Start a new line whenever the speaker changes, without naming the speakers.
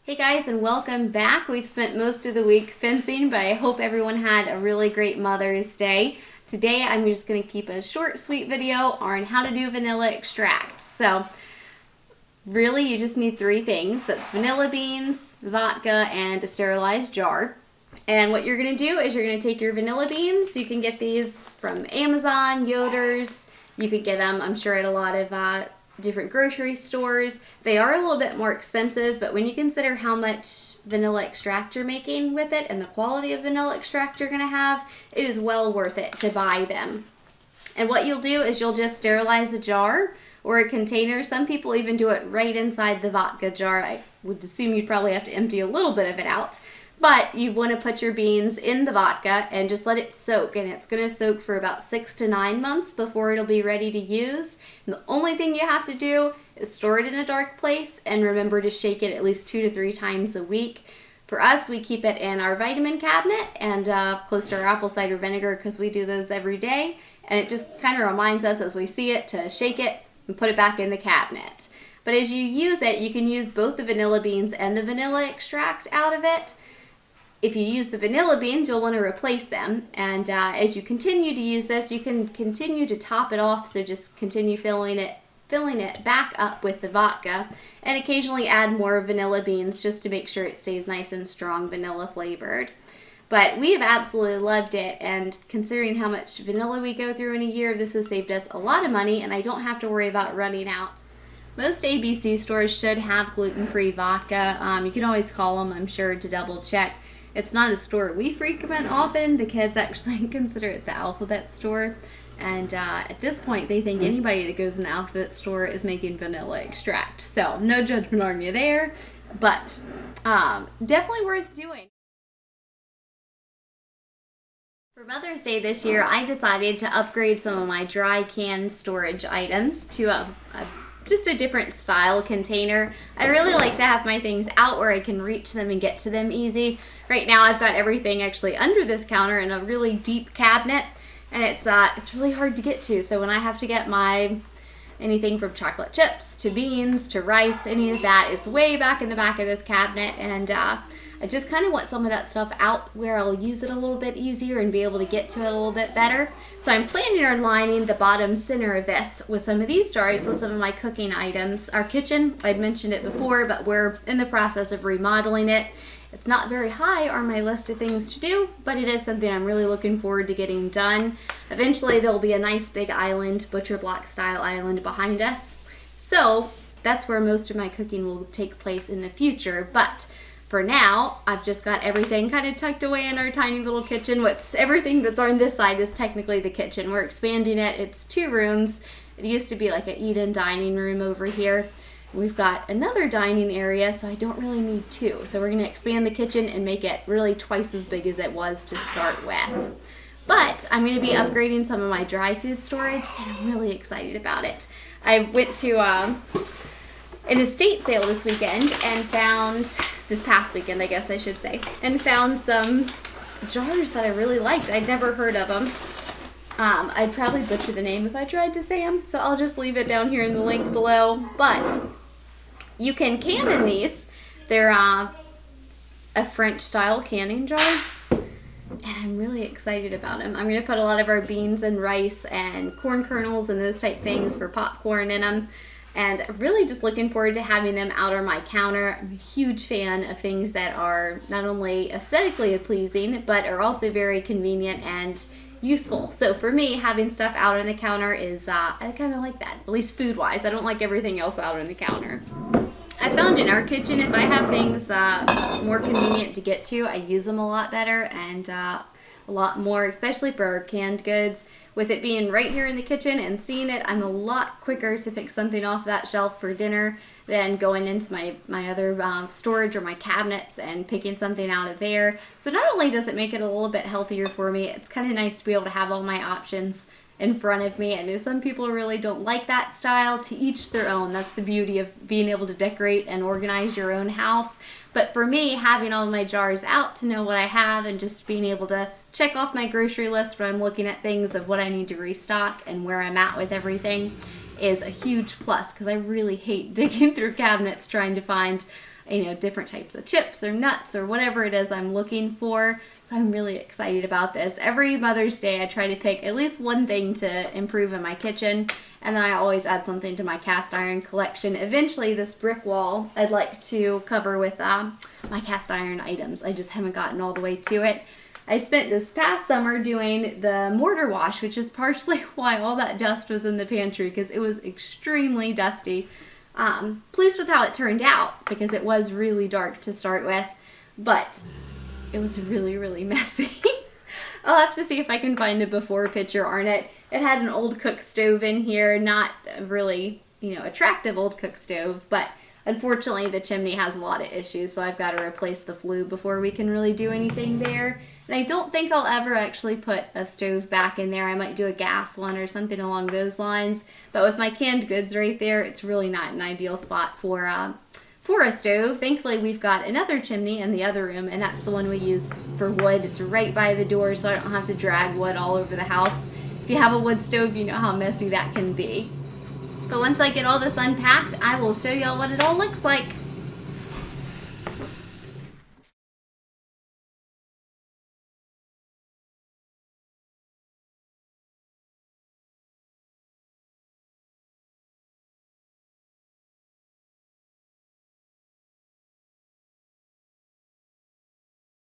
Hey guys, and welcome back. We've spent most of the week fencing, but I hope everyone had a really great Mother's Day. Today I'm just going to keep a short, sweet video on how to do vanilla extract. So really you just need three things. That's vanilla beans, vodka, and a sterilized jar. And what you're going to do is you're going to take your vanilla beans. You can get these from Amazon, Yoder's. You could get them, I'm sure, at a lot of different grocery stores. They are a little bit more expensive, but when you consider how much vanilla extract you're making with it and the quality of vanilla extract you're going to have, it is well worth it to buy them. And what you'll do is you'll just sterilize a jar or a container. Some people even do it right inside the vodka jar. I would assume you'd probably have to empty a little bit of it out. But you want to put your beans in the vodka and just let it soak, and it's going to soak for about 6 to 9 months before it'll be ready to use. And the only thing you have to do is store it in a dark place and remember to shake it at least 2 to 3 times a week. For us, we keep it in our vitamin cabinet and close to our apple cider vinegar because we do those every day. And it just kind of reminds us as we see it to shake it and put it back in the cabinet. But as you use it, you can use both the vanilla beans and the vanilla extract out of it. If you use the vanilla beans, you'll want to replace them. And as you continue to use this, you can continue to top it off. So just continue filling it back up with the vodka and occasionally add more vanilla beans just to make sure it stays nice and strong vanilla flavored. But we have absolutely loved it, and considering how much vanilla we go through in a year, this has saved us a lot of money, and I don't have to worry about running out. Most ABC stores should have gluten-free vodka. You can always call them, I'm sure, to double check. It's not a store we frequent often. The kids actually consider it the alphabet store. And at this point, they think anybody that goes in the alphabet store is making vanilla extract. So no judgment on you there, but definitely worth doing. For Mother's Day this year, I decided to upgrade some of my dry can storage items to just a different style container. I really like to have my things out where I can reach them and get to them easy. Right now I've got everything actually under this counter in a really deep cabinet, and it's really hard to get to. So when I have to get my anything from chocolate chips to beans to rice, any of that, it's way back in the back of this cabinet, and I just kind of want some of that stuff out where I'll use it a little bit easier and be able to get to it a little bit better. So I'm planning on lining the bottom center of this with some of these jars with some of my cooking items. Our kitchen, I'd mentioned it before, but we're in the process of remodeling it. It's not very high on my list of things to do, but it is something I'm really looking forward to getting done. Eventually there'll be a nice big island, butcher block style island behind us. So that's where most of my cooking will take place in the future. But for now, I've just got everything kind of tucked away in our tiny little kitchen. Everything that's on this side is technically the kitchen. We're expanding it. It's 2 rooms. It used to be like an eat-in dining room over here. We've got another dining area, so I don't really need 2. So we're going to expand the kitchen and make it really twice as big as it was to start with. But I'm going to be upgrading some of my dry food storage, and I'm really excited about it. I went to an estate sale this weekend and this past weekend, I guess I should say, and found some jars that I really liked. I'd never heard of them. I'd probably butcher the name if I tried to say them, so I'll just leave it down here in the link below. But you can can in these. They're a French style canning jar, and I'm really excited about them. I'm going to put a lot of our beans and rice and corn kernels and those type things for popcorn in them. And really just looking forward to having them out on my counter. I'm a huge fan of things that are not only aesthetically pleasing, but are also very convenient and useful. So for me, having stuff out on the counter is, I kind of like that, at least food-wise. I don't like everything else out on the counter. I found in our kitchen, if I have things more convenient to get to, I use them a lot better and a lot more, especially for our canned goods. With it being right here in the kitchen and seeing it, I'm a lot quicker to pick something off that shelf for dinner than going into my other storage or my cabinets and picking something out of there. So not only does it make it a little bit healthier for me, it's kind of nice to be able to have all my options in front of me. I know some people really don't like that style. To each their own. That's the beauty of being able to decorate and organize your own house. But for me, having all my jars out to know what I have and just being able to check off my grocery list when I'm looking at things of what I need to restock and where I'm at with everything is a huge plus, because I really hate digging through cabinets trying to find different types of chips or nuts or whatever it is I'm looking for. So I'm really excited about this. Every Mother's Day I try to pick at least one thing to improve in my kitchen, and then I always add something to my cast iron collection. Eventually this brick wall I'd like to cover with my cast iron items. I just haven't gotten all the way to it. I spent this past summer doing the mortar wash, which is partially why all that dust was in the pantry, because it was extremely dusty. Pleased with how it turned out, because it was really dark to start with, but it was really, really messy. I'll have to see if I can find a before picture on it. It had an old cook stove in here, not a really, attractive old cook stove, but unfortunately the chimney has a lot of issues, so I've got to replace the flue before we can really do anything there. And I don't think I'll ever actually put a stove back in there. I might do a gas one or something along those lines. But with my canned goods right there, it's really not an ideal spot for a stove. Thankfully, we've got another chimney in the other room, and that's the one we use for wood. It's right by the door, so I don't have to drag wood all over the house. If you have a wood stove, you know how messy that can be. But once I get all this unpacked, I will show y'all what it all looks like.